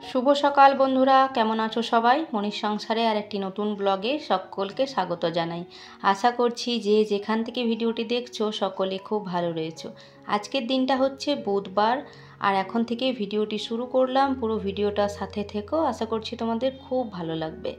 শুভ সকাল বন্ধুরা, কেমন আছো সবাই? মনির সংসারে আর একটি নতুন ব্লগে সকলকে স্বাগত জানাই। আশা করছি যে যেখান থেকে ভিডিওটি দেখছো সকলে খুব ভালো রয়েছো। আজকের দিনটা হচ্ছে বুধবার, আর এখন থেকে ভিডিওটি শুরু করলাম। পুরো ভিডিওটা সাথে থেকো, আশা করছি তোমাদের খুব ভালো লাগবে।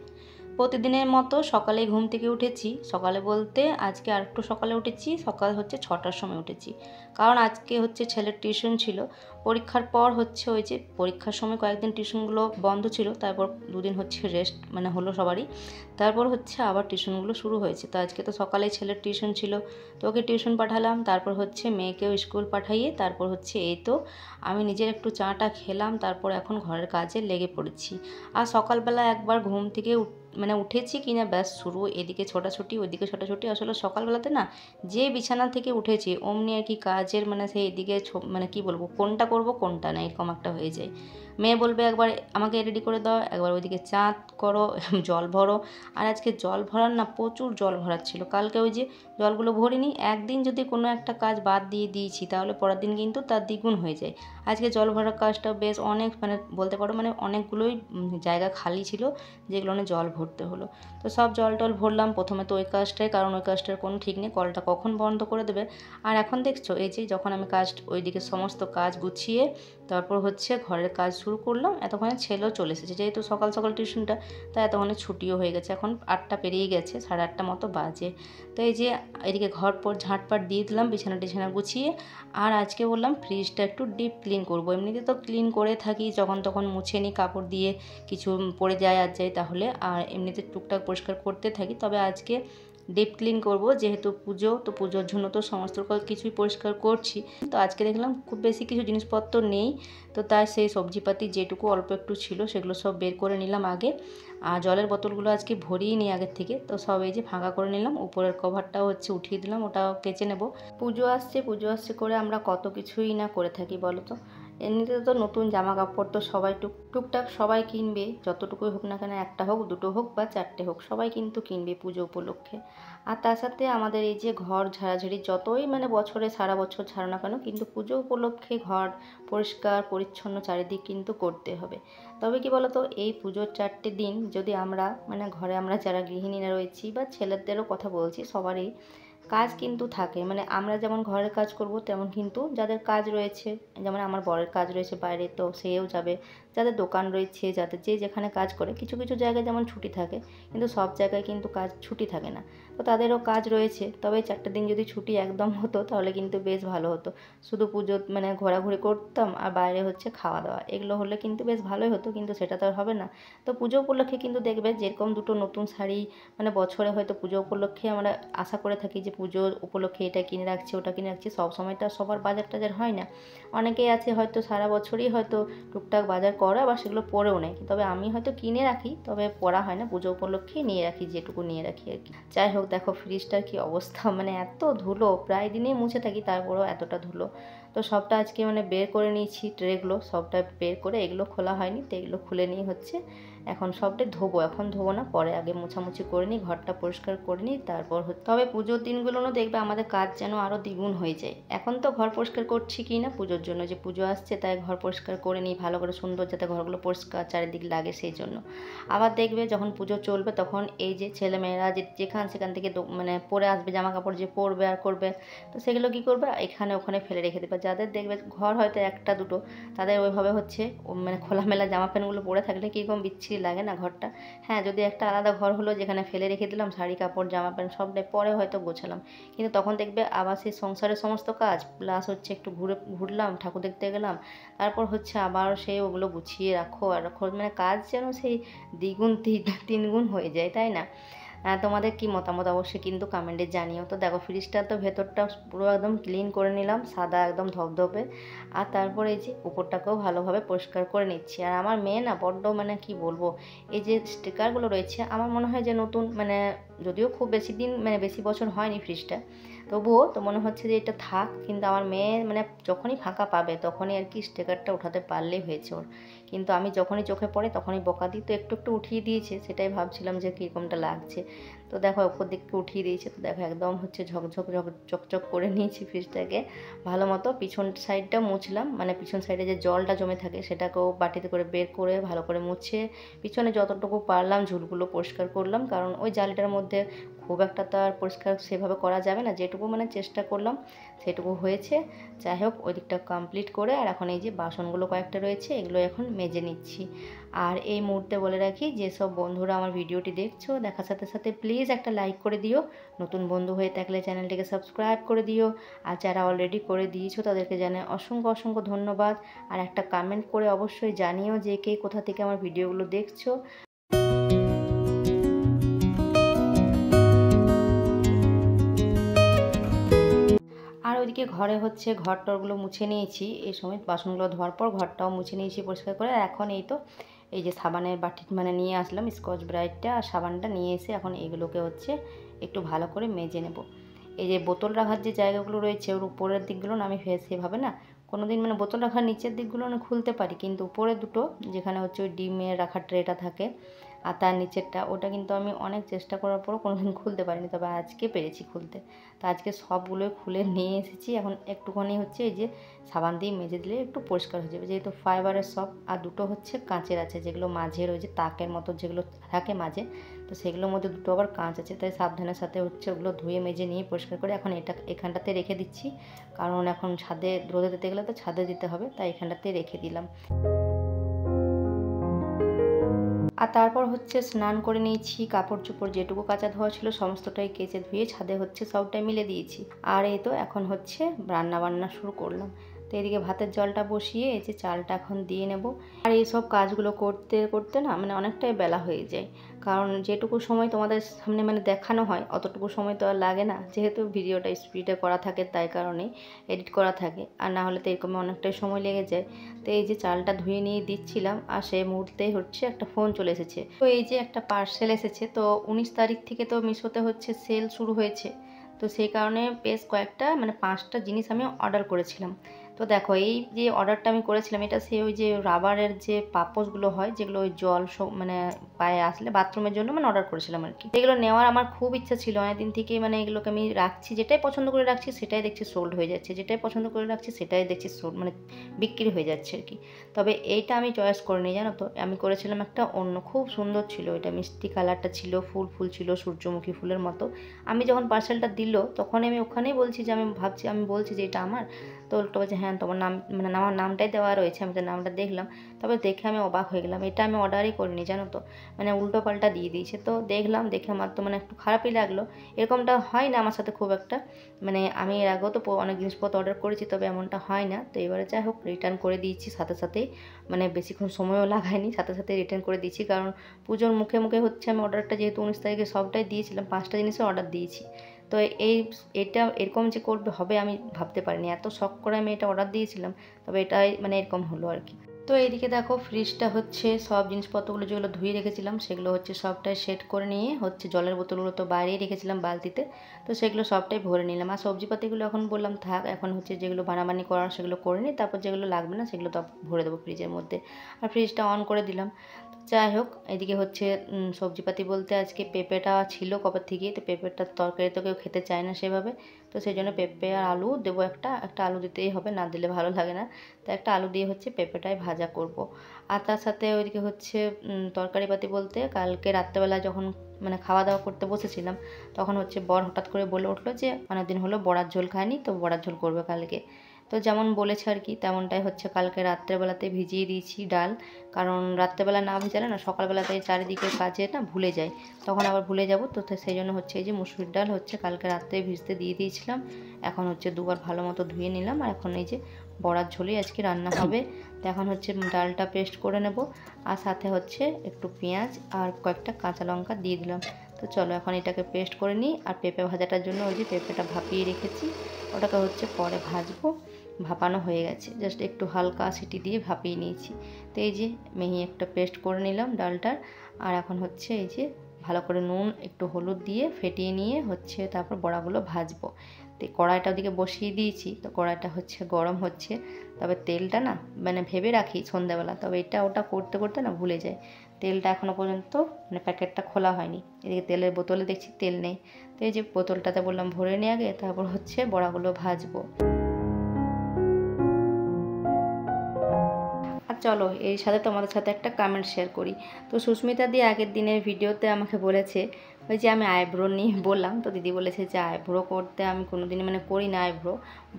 প্রতিদিনের মতো সকালে ঘুম থেকে উঠেছি। সকালে বলতে আজকে আর একটু সকালে উঠেছি, সকাল হচ্ছে 6টার সময় উঠেছি। কারণ আজকে হচ্ছে ছেলের টিউশন ছিল। পরীক্ষার পর হচ্ছে ওই যে পরীক্ষার সময় কয়েকদিন টিউশনগুলো বন্ধ ছিল, তারপর দুদিন হচ্ছে রেস্ট হলো সবারই। তারপর হচ্ছে আবার টিউশনগুলো শুরু হয়েছে। তো আজকে তো সকালেই ছেলের টিউশন ছিল, তো ওকে টিউশন পাঠালাম। তারপর হচ্ছে মেয়েকেও স্কুল পাঠাইয়ে তারপর হচ্ছে এই তো আমি নিজের একটু চাটা খেলাম। তারপর এখন ঘরের কাজে লেগে পড়েছি। আর সকালবেলা একবার ঘুম থেকে উঠেছি কিনা ব্যাস শুরু, এদিকে ছোটাছুটি ওইদিকে ছোটাছুটি। আসলে সকালবেলাতে না যে বিছানা থেকে উঠেছি অমনি আর কি কাজের সেই এদিকে কি বলবো, কোনটা করব কোনটা না এরকম একটা হয়ে যায়। মেয়ে বলবে একবার আমাকে রেডি করে দাও, একবার ওইদিকে চাঁদ করো, জল ভরো। আর আজকে জল ভরার না প্রচুর জল ভরার ছিল। কালকে ওই যে জলগুলো ভরিনি, একদিন যদি কোনো একটা কাজ বাদ দিয়ে দিয়েছি তাহলে পরের দিন কিন্তু তার দ্বিগুণ হয়ে যায়। আজকে জল ভরার কাজটা বেশ অনেক বলতে পারো অনেকগুলোই জায়গা খালি ছিল, যেগুলো জল ভরতে হলো। তো সব জল টল ভরলাম। প্রথমে তো ওই কাজটাই, কারণ ওই কাজটার কোনো ঠিক নেই, কলটা কখন বন্ধ করে দেবে। আর এখন দেখছো এই যে যখন আমি ওইদিকে সমস্ত কাজ গুছিয়ে তারপর হচ্ছে ঘরের কাজ শুরু করলাম, এতক্ষণে ছেলেও চলে এসেছে। যেহেতু সকাল সকাল টিউশনটা, তাই এতক্ষণে ছুটিও হয়ে গেছে। এখন 8টা পেরিয়ে গেছে, 8:30 মতো বাজে। তো এই যে এদিকে ঘর পর ঝাঁটপাট দিয়ে দিলাম, বিছানা টিছানা গুছিয়ে। আর আজকে বললাম ফ্রিজটা একটু ডিপ ক্লিন করবো। এমনিতে তো ক্লিন করে থাকি, যখন তখন মুছে নিই কাপড় দিয়ে, কিছু পড়ে যায় আর যায় তাহলে। আর এমনিতে টুকটাক পরিষ্কার করতে থাকি, তবে আজকে ডিপ ক্লিন করব। যেহেতু পুজো, তো পুজোর জন্য তো সমস্ত কিছুই পরিষ্কার করছি। তো আজকে দেখলাম খুব বেশি কিছু জিনিসপত্র নেই, তো তাই সেই সবজিপাতি যেটুকু অল্প একটু ছিল সেগুলো সব বের করে নিলাম আগে। আর জলের বোতলগুলো আজকে ভরিয়ে নিই আগের থেকে, তো সব এই যে ফাঁকা করে নিলাম। উপরের কভারটাও হচ্ছে উঠিয়ে দিলাম, ওটাও কেচে নেব। পুজো আসছে করে আমরা কত কিছুই না করে থাকি বলো তো। এমনিতে তো নতুন জামা কাপড় তো সবাই টুকটাক সবাই কিনবে, যতটুকুই হোক না কেন, একটা হোক দুটো হোক বা চারটে হোক, সবাই কিন্তু কিনবে পুজো উপলক্ষে। আর তার সাথে আমাদের এই যে ঘর ঝাড়াঝাড়ি যতই বছরে সারা বছর ছাড়ো না কেন, কিন্তু পুজো উপলক্ষে ঘর পরিষ্কার পরিচ্ছন্ন চারিদিক কিন্তু করতে হবে। তবে কি বলতো, এই পুজোর 4টে দিন যদি আমরা ঘরে আমরা যারা গৃহিণীরা রয়েছি বা ছেলেদেরও কথা বলছি, সবারই কাজ কিন্তু থাকে। আমরা যেমন ঘরের কাজ করব, তেমন কিন্তু যাদের কাজ রয়েছে, যেমন আমার বরের কাজ রয়েছে বাইরে, তো সেও যাবে। যাদের দোকান রয়েছে, যাদের যে যেখানে কাজ করে, কিছু কিছু জায়গায় যেমন ছুটি থাকে, কিন্তু সব জায়গায় কিন্তু কাজ ছুটি থাকে না। তো তাদেরও কাজ রয়েছে। তবে 4টে দিন যদি ছুটি একদম হতো তাহলে কিন্তু বেশ ভালো হতো। শুধু পুজো ঘোরাঘুরি করতাম আর বাইরে হচ্ছে খাওয়া দাওয়া, এগুলো হলে কিন্তু বেশ ভালোই হতো, কিন্তু সেটা তো আর হবে না। তো পুজো উপলক্ষে কিন্তু দেখবে যেরকম দুটো নতুন শাড়ি বছরে হয়তো পুজো উপলক্ষে আমরা আশা করে থাকি যে পুজোর উপলক্ষে এটা কিনে রাখছি ওটা কিনে রাখছি। সব সময় তো সবার বাজার টাজার হয় না। অনেকেই আছে হয়তো সারা বছরই হয়তো টুকটাক বাজার করে, আবার সেগুলো পরেও নেয়। তবে আমি হয়তো কিনে রাখি, তবে পরা হয় না। পুজো উপলক্ষেই নিয়ে রাখি, যেটুকু নিয়ে রাখি আর কি। যাই হোক, দেখো ফ্রিজটার কি অবস্থা, এত ধুলো, প্রায় দিনেই মুছে থাকি তারপরেও এতটা ধুলো। তো সবটা আজকে বের করে নিয়েছি, ট্রেগুলো সবটা বের করে, এগুলো খোলা হয়নি, তো এগুলো খুলে নিয়ে হচ্ছে এখন সবটাই ধোবো। এখন ধোবো না, পরে আগে মোছামুছি করে নিই, ঘরটা পরিষ্কার করে নিই, তারপর তবে পুজোর দিনগুলোও দেখবে আমাদের কাজ যেন আরও দ্বিগুণ হয়ে যায়। এখন তো ঘর পরিষ্কার করছি কি না, পুজোর জন্য যে পুজো আসছে তাই ঘর পরিষ্কার করে নিই ভালো করে, সুন্দর যাতে ঘরগুলো পরিষ্কার চারিদিক লাগে সেই জন্য। আবার দেখবে যখন পুজো চলবে তখন এই যে ছেলেমেয়েরা সেখান থেকে পরে আসবে, জামা কাপড় যে পরবে আর করবে, তো সেগুলো কী করবে, এখানে ওখানে ফেলে রেখে দেবে। যাদের দেখবে ঘর হয়তো একটা দুটো, তাদের ওইভাবে হচ্ছে খোলামেলা জামা প্যান্টগুলো পরে থাকলে কীরকম বিচ্ছিরি লাগে না ঘরটা। হ্যাঁ, যদি একটা আলাদা ঘর হলো যেখানে ফেলে রেখে দিলাম শাড়ি কাপড় জামা প্যান্ট সবটাই, পরে হয়তো গোছালাম, কিন্তু তখন দেখবে আবার সেই সংসারের সমস্ত কাজ প্লাস হচ্ছে একটু ঘুরলাম, ঠাকুর দেখতে গেলাম, তারপর হচ্ছে আবার সেই ওগুলো গুছিয়ে রাখো আর রাখো, কাজ যেন সেই দ্বিগুণ তিনগুণ হয়ে যায়, তাই না? তোমাদের কি মতামত অবশ্যই কিন্তু কমেন্টে জানিও। তো দেখো ফ্রিজটা তো ভেতরটা পুরো একদম ক্লিন করে নিলাম, সাদা একদম ধপধপে। আর তারপরে এই যে উপরটাকেও ভালোভাবে পরিষ্কার করে নিচ্ছি। আর আমার মেয়ে না বড্ড কি বলবো, এই যে স্টিকারগুলো রয়েছে, আমার মনে হয় যে নতুন যদিও খুব বেশি দিন বেশি বছর হয়নি ফ্রিজটা, তবুও তো মনে হচ্ছে যে এটা থাক। কিন্তু আমার মেয়ে যখনই ফাঁকা পাবে তখনই আর কি স্টিকারটা উঠাতে পারলেই হয়েছে ওর। কিন্তু আমি যখনই চোখে পড়ে তখনই বকা দিই, তো একটু একটু উঠিয়ে দিয়েছে, সেটাই ভাবছিলাম যে কীরকমটা লাগছে। তো তো দেখো উপর দিককে উঠিয়ে দিয়েছি। তো দেখো একদম হচ্ছে ঝকঝক চকচক করে নিয়েছি ফ্রিজটাকে ভালো মতো। পিছন সাইডটা মুছলাম, মানে পিছন সাইডে যে জলটা জমে থাকে সেটাকেও বাটিতে করে বের করে ভালো করে মুছে পিছনে যতটুকু পারলাম ঝুলগুলো পরিষ্কার করলাম, কারণ ওই জালিটার মধ্যে খুব একটা তো আর পরিষ্কার সেভাবে করা যাবে না, যেটুকু মানে চেষ্টা করলাম সেটুকু হয়েছে। যাই হোক ওই দিকটা কমপ্লিট করে আর এখন এই যে বাসনগুলো কয়েকটা রয়েছে এগুলো এখন মেজে নিচ্ছি। আর এই মুহূর্তে বলে রাখি, যেসব বন্ধুরা আমার ভিডিওটি দেখছো দেখার সাথে সাথে প্লিজ একটা লাইক করে দিও, নতুন বন্ধু হয়ে থাকলে চ্যানেলটিকে সাবস্ক্রাইব করে দিও, আর যারা অলরেডি করে দিয়েছো তাদেরকে জানাই অসংখ্য অসংখ্য ধন্যবাদ। আর একটা কমেন্ট করে অবশ্যই জানিও যে কে কোথা থেকে আমার ভিডিওগুলো দেখছো। আর ওইদিকে ঘরে হচ্ছে ঘর টরগুলো মুছে নিয়েছি, এই সময় বাসনগুলো ধোয়ার পর ঘরটাও মুছে নিয়েছি পরিষ্কার করে। আর এখন এই তো এই যে সাবানের বাটি মানে নিয়ে আসলাম, স্কচ ব্রাইটটা আর সাবানটা নিয়ে এসে এখন এগুলোকে হচ্ছে একটু ভালো করে মেজে নেব। এই যে বোতল রাখার যে জায়গাগুলো রয়েছে ওর উপরের দিকগুলো না আমি সেভাবে না কোনো দিন মানে বোতল রাখার নিচের দিকগুলো না খুলতে পারি, কিন্তু উপরে দুটো যেখানে হচ্ছে ওই ডিমের রাখার ট্রেটা থাকে আর তার নিচেরটা ওটা কিন্তু আমি অনেক চেষ্টা করার পরও কোনোদিন খুলতে পারিনি, তবে আজকে পেরেছি খুলতে। তো আজকে সবগুলোই খুলে নিয়ে এসেছি। এখন একটুখানি হচ্ছে এই যে সাবান দিয়ে মেজে দিলে একটু পরিষ্কার হয়ে যাবে, যেহেতু ফাইবারের সব। আর দুটো হচ্ছে কাঁচের আছে, যেগুলো মাঝের ওই যে তাকের মতো যেগুলো থাকে মাঝে, তো সেগুলোর মধ্যে দুটো আবার কাঁচ আছে, তাই সাবধানের সাথে হচ্ছে ওগুলো ধুয়ে মেজে নিয়ে পরিষ্কার করে এখন এটা এখানটাতে রেখে দিচ্ছি, কারণ এখন ছাদে রোদে দিতে গেলে তো ছাদে দিতে হবে, তাই এখানটাতে রেখে দিলাম। আর তারপর হচ্ছে স্নান করে নিয়েছি, কাপড় চোপড় যেটুকু কাচা ধোয়া ছিল সমস্তটাই কেচে ধুয়ে ছাদে হচ্ছে সবটাই মিলে দিয়েছি। আর এই তো এখন হচ্ছে রান্না বান্না শুরু করলাম। তো এদিকে ভাতের জলটা বসিয়ে এই যে চালটা এখন দিয়ে নেব। আর এইসব কাজগুলো করতে করতে না মানে অনেকটাই বেলা হয়ে যায়, কারণ যেটুকু সময় তোমাদের সামনে মানে দেখানো হয় অতটুকু সময় তো আর লাগে না, যেহেতু ভিডিওটা স্পিডে করা থাকে তাই কারণেই এডিট করা থাকে, আর না হলে তো এরকম অনেকটাই সময় লেগে যায়। তো এই যে চালটা ধুয়ে নিয়ে দিচ্ছিলাম আর সেই মুহূর্তে হচ্ছে একটা ফোন চলে এসেছে। তো এই যে একটা পার্সেল এসেছে, তো 19 তারিখ থেকে তো মিশোতে হচ্ছে সেল শুরু হয়েছে, তো সেই কারণে বেশ কয়েকটা মানে 5টা জিনিস আমি অর্ডার করেছিলাম। তো দেখো এই যে অর্ডারটা আমি করেছিলাম এটা সেই ওই যে রাবারের যে পাপোশগুলো হয় যেগুলো ওই জল মানে পায়ে আসলে বাথরুমের জন্য মানে অর্ডার করেছিলাম আর কি। এগুলো নেওয়ার আমার খুব ইচ্ছা ছিল অনেকদিন থেকে, মানে এগুলোকে আমি রাখছি, যেটাই পছন্দ করে রাখছি সেটাই দেখছি সোল্ড হয়ে যাচ্ছে, যেটাই পছন্দ করে রাখছি সেটাই দেখছি সোল্ড মানে বিক্রি হয়ে যাচ্ছে আর কি। তবে এইটা আমি চয়েস করিনি জানো তো, আমি করেছিলাম একটা অন্য, খুব সুন্দর ছিল এটা, মিষ্টি কালারটা ছিল, ফুল ফুল ছিল সূর্যমুখী ফুলের মতো। আমি যখন পার্সেলটা দিল তখন আমি ওখানেই বলছি যে আমি বলছি যে এটা আমার, তো উল্টো বলছে হ্যাঁ তোমার নাম মানে আমার নামটাই দেওয়া রয়েছে। আমি তো নামটা দেখলাম, তবে দেখে আমি অবাক হয়ে গেলাম, এটা আমি অর্ডারই করিনি জানো তো, মানে উল্টো পাল্টা দিয়ে দিয়েছে। তো দেখলাম, দেখে আমার তো মানে একটু খারাপই লাগলো, এরকমটা হয় না আমার সাথে খুব একটা, মানে আমি এর আগেও তো অনেক জিনিসপত্র অর্ডার করেছি তবে এমনটা হয় না। তো এবারে যাই হোক রিটার্ন করে দিয়েছি সাথে সাথেই, মানে বেশিক্ষণ সময়ও লাগায়নি, সাথে সাথে রিটার্ন করে দিয়েছি, কারণ পুজোর মুখে মুখে হচ্ছে আমি অর্ডারটা যেহেতু 19 তারিখে সবটাই দিয়েছিলাম, 5টা জিনিসের অর্ডার দিয়েছি। তো এটা এরকম যে করবে হবে আমি ভাবতে পারিনি, এত শখ করে আমি এটা অর্ডার দিয়েছিলাম, তবে এটাই মানে এরকম হলো আর কি। তো এইদিকে দেখো ফ্রিজটা হচ্ছে সব জিনিসপত্রগুলো যেগুলো ধুয়ে রেখেছিলাম সেগুলো হচ্ছে সবটাই সেট করে নিয়ে হচ্ছে জলের বোতলগুলো তো বাইরেই রেখেছিলাম বালতিতে, তো সেগুলো সবটাই ভরে নিলাম। আর সবজিপাতিগুলো এখন বললাম থাক, এখন হচ্ছে যেগুলো বানাবানি করার সেগুলো করে নিই, তারপর যেগুলো লাগবে না সেগুলো তো ভরে দেবো ফ্রিজের মধ্যে। আর ফ্রিজটা অন করে দিলাম। যাই হোক এদিকে হচ্ছে সবজিপাতি বলতে আজকে পেঁপেটা ছিল কবে থেকে, তো পেঁপেটার তরকারি তো কেউ খেতে চায় না সেভাবে, তো সেই জন্য পেঁপে আর আলু দেবো, একটা আলু দিতেই হবে, না দিলে ভালো লাগে না, তো একটা আলু দিয়ে হচ্ছে পেঁপেটাই ভাজা করব। আর তার সাথে ওইদিকে হচ্ছে তরকারিপাতি বলতে কালকে রাত্রেবেলা যখন মানে খাওয়া দাওয়া করতে বসেছিলাম তখন হচ্ছে বর হঠাৎ করে বলে উঠলো যে অনেকদিন হলো বড়ার ঝোল খায়নি, তো বড়ার ঝোল করবে কালকে। তো যেমন বলেছে আর কি তেমনটাই হচ্ছে কালকে রাত্রেবেলাতে ভিজিয়ে দিয়েছি ডাল, কারণ রাত্রেবেলা না ভিজালে না সকালবেলাতে চারিদিকে কাজে না ভুলে যায়, তখন আবার ভুলে যাব, তো সেই জন্য হচ্ছে এই যে মুসুরির ডাল হচ্ছে কালকে রাত্রে ভিজতে দিয়ে দিয়েছিলাম, এখন হচ্ছে দুবার ভালো মতো ধুয়ে নিলাম, আর এখন এই যে বড়ার ঝোলই আজকে রান্না হবে। তো এখন হচ্ছে ডালটা পেস্ট করে নেব, আর সাথে হচ্ছে একটু পেঁয়াজ আর কয়েকটা কাঁচা লঙ্কা দিয়ে দিলাম। তো চলো এখন এটাকে পেস্ট করে নিই। আর পেঁপে ভাজাটার জন্য ওই যে পেঁপেটা ভাপিয়ে রেখেছি ওটাকে হচ্ছে পরে ভাজবো, ভাপানো হয়ে গেছে, জাস্ট একটু হালকা সিটি দিয়ে ভাপিয়ে নিয়েছি। তো এই যে মিহি একটা পেস্ট করে নিলাম ডালটার, আর এখন হচ্ছে এই যে ভালো করে নুন একটু হলুদ দিয়ে ফেটিয়ে নিয়ে হচ্ছে তারপর বড়াগুলো ভাজবো। তো কড়াইটা ওদিকে বসিয়ে দিয়েছি, তো কড়াইটা হচ্ছে গরম হচ্ছে। তবে তেলটা না মানে ভেবে রাখি সন্ধ্যাবেলা, তবে এটা ওটা করতে করতে না ভুলে যায়। তেলটা এখনও পর্যন্ত মানে প্যাকেটটা খোলা হয়নি। এদিকে তেলের বোতলে দেখছি তেল নেই, তো এই যে বোতলটাতে বললাম ভরে নিয়ে আগে, তারপর হচ্ছে বড়াগুলো ভাজবো। আর চলো এর সাথে তোমাদের সাথে একটা কমেন্ট শেয়ার করি। তো সুস্মিতা দি আগের দিনের ভিডিওতে আমাকে বলেছে, ওই যে আমি আইব্রো নিয়ে বললাম, তো দিদি বলেছে যে আইব্রো করতে আমি কোনো দিনই মানে করি না, আইব্রো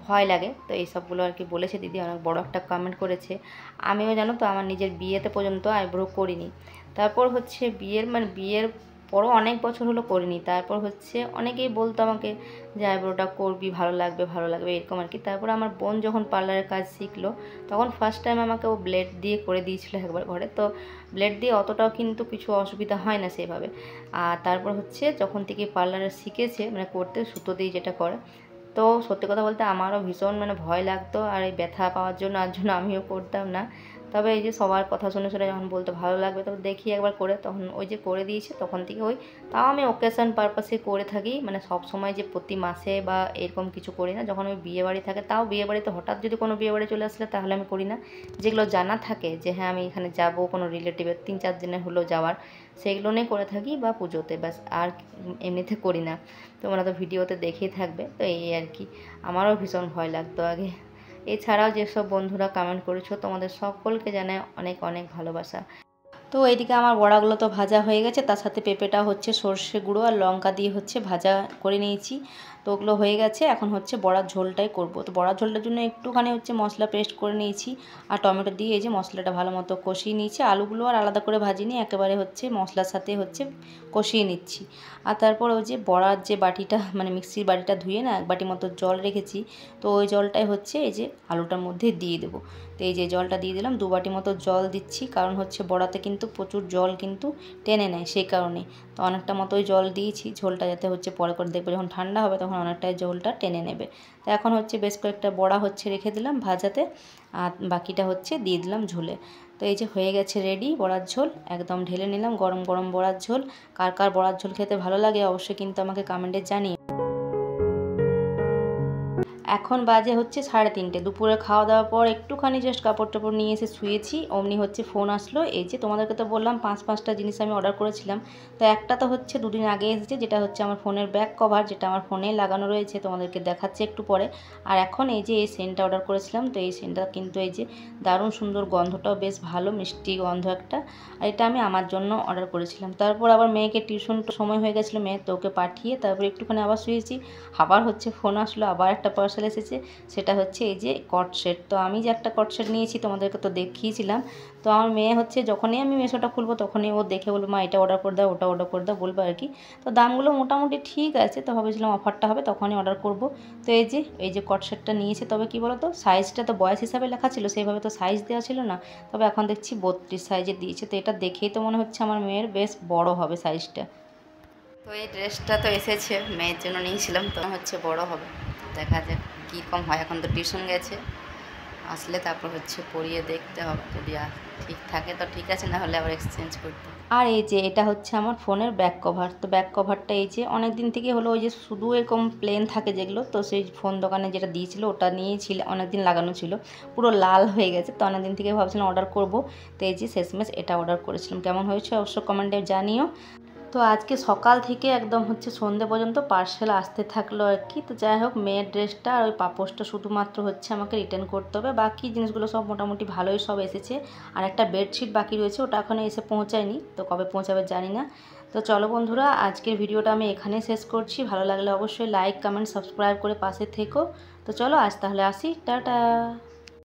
ভয় লাগে। তো এইসবগুলো আর কি বলেছে দিদি, অনেক বড় একটা কমেন্ট করেছে। আমিও জানো তো আমার নিজের বিয়েতে পর্যন্ত আইব্রো করিনি। তারপর হচ্ছে বিয়ের পরও অনেক বছর হলো করিনি। তারপর হচ্ছে অনেকেই বলতো আমাকে যে আইব্রোটা করবি, ভালো লাগবে এরকম আর কি। তারপর আমার বোন যখন পার্লারের কাজ শিখলো, তখন ফার্স্ট টাইম আমাকে ও ব্লেড দিয়ে করে দিয়েছিলো একবার ঘরে। তো ব্লেড দিয়ে অতটাও কিন্তু কিছু অসুবিধা হয় না সেভাবে। আর তারপর হচ্ছে যখন থেকে পার্লারে শিখেছে মানে করতে, সুতো দিয়ে যেটা করে, তো সত্যি কথা বলতে আমারও ভীষণ মানে ভয় লাগতো। আর এই ব্যথা পাওয়ার জন্য আমিও করতাম না। তবে এই যে সবার কথা শুনে শুনে যখন বলতে ভালো লাগবে, তখন দেখি একবার করে, তখন ওই যে করে দিয়েছে তখন থেকে তাও আমি ওকেশন পারপাসে করে থাকি, মানে সব সময় যে প্রতি মাসে বা এরকম কিছু করি না। যখন ওই বিয়েবাড়ি থাকে, তাও বিয়েবাড়িতে হঠাৎ যদি কোনো বিয়েবাড়ি চলে আসলে তাহলে আমি করি না। যেগুলো জানা থাকে যে হ্যাঁ আমি এখানে যাব, কোনো রিলেটিভের 3-4 দিনের হলেও যাওয়ার, সেগুলো নিয়ে করে থাকি, বা পুজোতে, ব্যাস। আর এমনিতে করি না। তোমরা তো ভিডিওতে দেখেই থাকবে। তো এই আর কি, আমারও ভীষণ ভয় লাগতো আগে। এছাড়াও যেসব বন্ধুরা কমেন্ট করেছো, তোমাদের সকলকে জানাই অনেক অনেক ভালোবাসা। তো এইদিকে আমার বড়াগুলো তো ভাজা হয়ে গেছে, তার সাথে পেঁপেটা হচ্ছে সর্ষে গুঁড়ো আর লঙ্কা দিয়ে হচ্ছে ভাজা করে নিয়েছি। তো ওগুলো হয়ে গেছে, এখন হচ্ছে বড়ার ঝোলটাই করব। তো বড়ার ঝোলটার জন্য একটুখানি হচ্ছে মশলা পেস্ট করে নিয়েছি, আর টমেটো দিয়ে এই যে মশলাটা ভালো মতো কষিয়ে নিয়েছি। আলুগুলো আর আলাদা করে ভাজিনি, একেবারে হচ্ছে মশলার সাথে হচ্ছে কষিয়ে নিচ্ছি। আর তারপর ওই যে বড়ার যে বাটিটা মানে মিক্সির বাটিটা ধুয়ে না 1 বাটি মতো জল রেখেছি, তো ওই জলটাই হচ্ছে এই যে আলুটার মধ্যে দিয়ে দেবো। তো এই যে জলটা দিয়ে দিলাম, 2 বাটি মতো জল দিচ্ছি, কারণ হচ্ছে বড়াতে কিন্তু প্রচুর জল কিন্তু টেনে নেয়, সেই কারণে। তো অনেকটা মতোই জল দিয়েছি, ঝোলটা যাতে হচ্ছে পরে করে দেখবে যখন ঠান্ডা হবে তখন অনেকটাই জলটা টেনে নেবে। তো এখন হচ্ছে বেশ কয়েকটা বড়া হচ্ছে রেখে দিলাম ভাজাতে, আর বাকিটা হচ্ছে দিয়ে দিলাম ঝোলে। তো এই যে হয়ে গেছে রেডি বড়ার ঝোল, একদম ঢেলে নিলাম গরম গরম বড়ার ঝোল। কার কার বড়ার ঝোল খেতে ভালো লাগে অবশ্যই কিন্তু আমাকে কমেন্টে জানিয়ে। এখন বাজে হচ্ছে 3:30। দুপুরে খাওয়া দাওয়ার পর একটুখানি জাস্ট কাপড় টাপড় নিয়ে এসে শুয়েছি, অমনি হচ্ছে ফোন আসলো। এই যে তোমাদেরকে তো বললাম 5-5টা জিনিস আমি অর্ডার করেছিলাম। তো একটা তো হচ্ছে 2 দিন আগে এসেছে, যেটা হচ্ছে আমার ফোনের ব্যাক কভার, যেটা আমার ফোনে লাগানো রয়েছে, তোমাদেরকে দেখাচ্ছে একটু পরে। আর এখন এই যে এই সেন্টটা অর্ডার করেছিলাম, তো এই সেন্টটা কিন্তু এই যে দারুণ সুন্দর, গন্ধটাও বেশ ভালো, মিষ্টি গন্ধ একটা। আর এটা আমি আমার জন্য অর্ডার করেছিলাম। তারপর আবার মেয়েকে টিউশন সময় হয়ে গেছিলো, মেয়ে তো ওকে পাঠিয়ে তারপর একটুখানি আবার শুয়েছি। আবার হচ্ছে ফোন আসলো, আবার একটা পার্সেল এসেছে, সেটা হচ্ছে এই যে কট সেট। তো আমি যে একটা কট সেট নিয়েছি তোমাদেরকে তো দেখিয়েছিলাম। তো আমার মেয়ে হচ্ছে যখনই আমি মেশোটা খুলবো তখনই ও দেখে বলবো মা এটা অর্ডার করে দাও, ওটা অর্ডার করে দাও বলবো আর কি। তো দামগুলো মোটামুটি ঠিক আছে, তো ভাবেছিলাম অফারটা হবে তখনই অর্ডার করব। তো এই যে কট সেটটা নিয়েছে, তবে কি বলো তো সাইজটা তো বয়স হিসাবে লেখা ছিল, সেইভাবে তো সাইজ দেওয়া ছিল না। তবে এখন দেখছি 32 সাইজে দিয়েছে, তো এটা দেখেই তো মনে হচ্ছে আমার মেয়ের বেশ বড় হবে সাইজটা। তো এই ড্রেসটা তো এসেছে, মেয়ের জন্য নিয়েছিলাম, তো হচ্ছে বড় হবে, দেখা যাক কীরকম হয়। এখন তো টিউশন গেছে, আসলে তারপর হচ্ছে পরিয়ে দেখতে হবে, যদি ঠিক থাকে তো ঠিক আছে, না হলে আবার এক্সচেঞ্জ করতে। আর এই যে এটা হচ্ছে আমার ফোনের ব্যাক কভার। তো ব্যাক কভারটা এই যে অনেক দিন থেকে হলো, ওই যে শুধু এরকম প্লেন থাকে যেগুলো, তো সেই ফোন দোকানে যেটা দিয়েছিল ওটা নিয়েছিল, অনেক দিন লাগানো ছিল, পুরো লাল হয়ে গেছে। তো অনেক দিন থেকে ভাবছিলাম অর্ডার করব, তো এই যে শেষমেশ এটা অর্ডার করেছিলাম। কেমন হয়েছে অবশ্য কমেন্টে জানিও। তো আজকে সকাল থেকে একদম হচ্ছে সন্ধ্যে পর্যন্ত পার্সেল আসতে থাকলো আর কি। তো যাই হোক, মেয়ের ড্রেসটা আর ওই পাপোশটা শুধুমাত্র হচ্ছে আমাকে রিটার্ন করতে হবে, বাকি জিনিসগুলো সব মোটামুটি ভালোই সব এসেছে। আর একটা বেডশিট বাকি রয়েছে, ওটা এখনও এসে পৌঁছায়নি, তো কবে পৌঁছাবে জানি না। তো চলো বন্ধুরা, আজকের ভিডিওটা আমি এখানেই শেষ করছি। ভালো লাগলে অবশ্যই লাইক কমেন্ট সাবস্ক্রাইব করে পাশে থেকো। তো চলো আজ তাহলে আসি, টাটা।